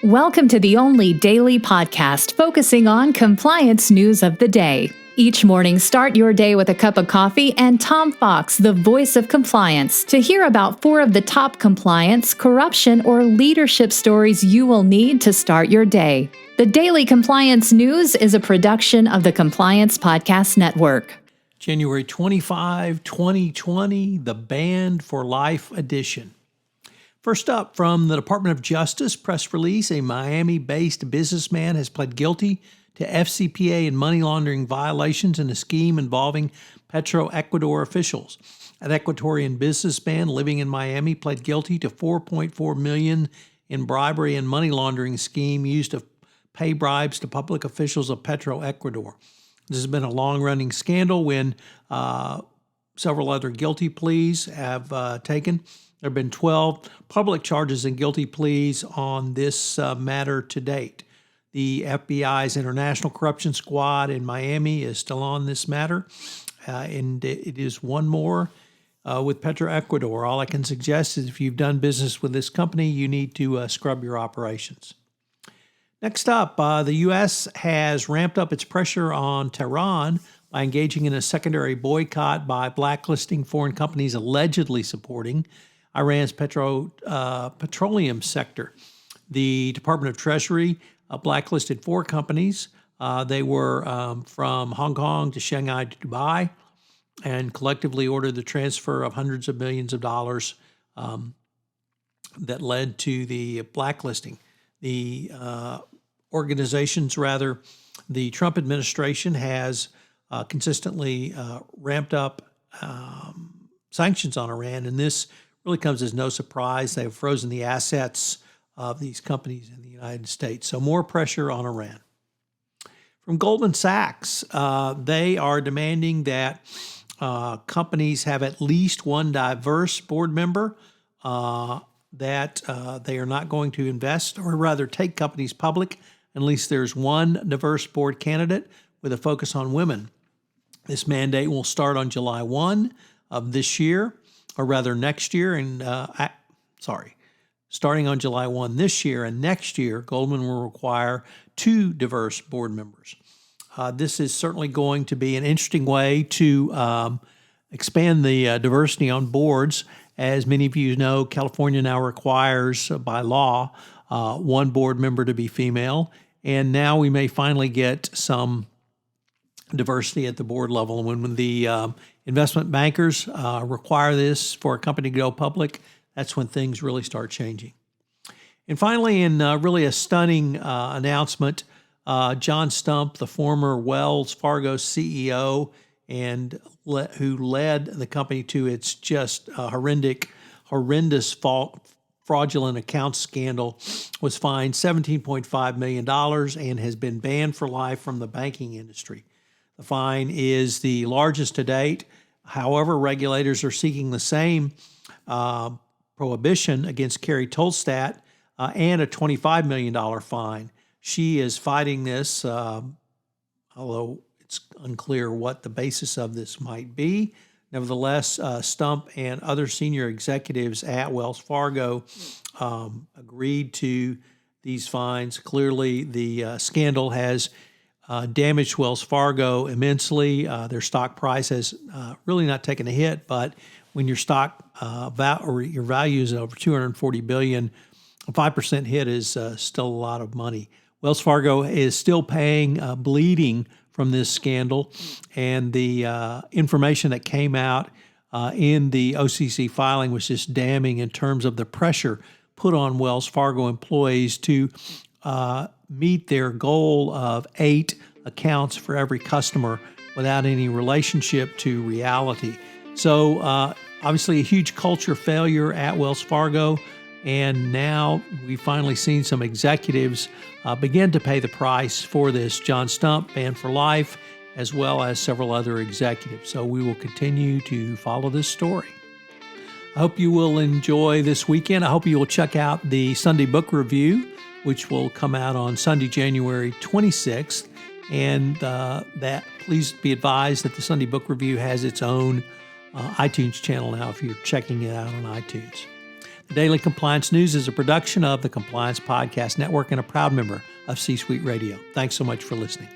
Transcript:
Welcome to the only daily podcast focusing on compliance news of the day. Each morning, start your day with a cup of coffee and Tom Fox, the voice of compliance, to hear about 4 of the top compliance, corruption, or leadership stories you will need to start your day. The Daily Compliance News is a production of the Compliance Podcast Network. January 25, 2020, the Banned for Life edition. First up, from the Department of Justice press release, a Miami-based businessman has pled guilty to FCPA and money laundering violations in a scheme involving PetroEcuador officials. An Ecuadorian businessman living in Miami pled guilty to $4.4 million in bribery and money laundering scheme used to pay bribes to public officials of PetroEcuador. This has been a long-running scandal when several other guilty pleas have taken. There have been 12 public charges and guilty pleas on this matter to date. The FBI's International Corruption Squad in Miami is still on this matter, and it is one more with PetroEcuador. All I can suggest is if you've done business with this company, you need to scrub your operations. Next up, the U.S. has ramped up its pressure on Tehran by engaging in a secondary boycott by blacklisting foreign companies allegedly supporting Iran's petroleum sector. The Department of Treasury blacklisted 4 companies. They were from Hong Kong to Shanghai to Dubai, and collectively ordered the transfer of hundreds of millions of dollars that led to the blacklisting. The the Trump administration has consistently ramped up sanctions on Iran, and this really comes as no surprise. They have frozen the assets of these companies in the United States. So more pressure on Iran. From Goldman Sachs, they are demanding that companies have at least one diverse board member, that they are not going to invest or rather take companies public unless there's one diverse board candidate with a focus on women. This mandate will start on July 1 of this year, or rather next year, and starting on July 1 this year, and next year, Goldman will require 2 diverse board members. This is certainly going to be an interesting way to expand the diversity on boards. As many of you know, California now requires, by law, 1 board member to be female, and now we may finally get some diversity at the board level. And when the investment bankers require this for a company to go public, that's when things really start changing. And finally, in really a stunning announcement, John Stump, the former Wells Fargo CEO and who led the company to its just horrendous fraudulent account scandal, was fined $17.5 million and has been banned for life from the banking industry. The fine is the largest to date. However, regulators are seeking the same prohibition against Carrie Tolstadt and a $25 million fine. She is fighting this, although it's unclear what the basis of this might be. Nevertheless, Stump and other senior executives at Wells Fargo agreed to these fines. Clearly, the scandal has damaged Wells Fargo immensely. Their stock price has really not taken a hit, but when your stock or your value is over $240 billion, a 5% hit is still a lot of money. Wells Fargo is still bleeding from this scandal, and the information that came out in the OCC filing was just damning in terms of the pressure put on Wells Fargo employees to meet their goal of 8 accounts for every customer without any relationship to reality. So obviously a huge culture failure at Wells Fargo, and now we've finally seen some executives begin to pay the price for this. John Stump, banned for life, as well as several other executives. So we will continue to follow this story. I hope you will enjoy this weekend. I hope you will check out the Sunday Book Review, which will come out on Sunday, January 26th. And that please be advised that the Sunday Book Review has its own iTunes channel now if you're checking it out on iTunes. The Daily Compliance News is a production of the Compliance Podcast Network and a proud member of C-Suite Radio. Thanks so much for listening.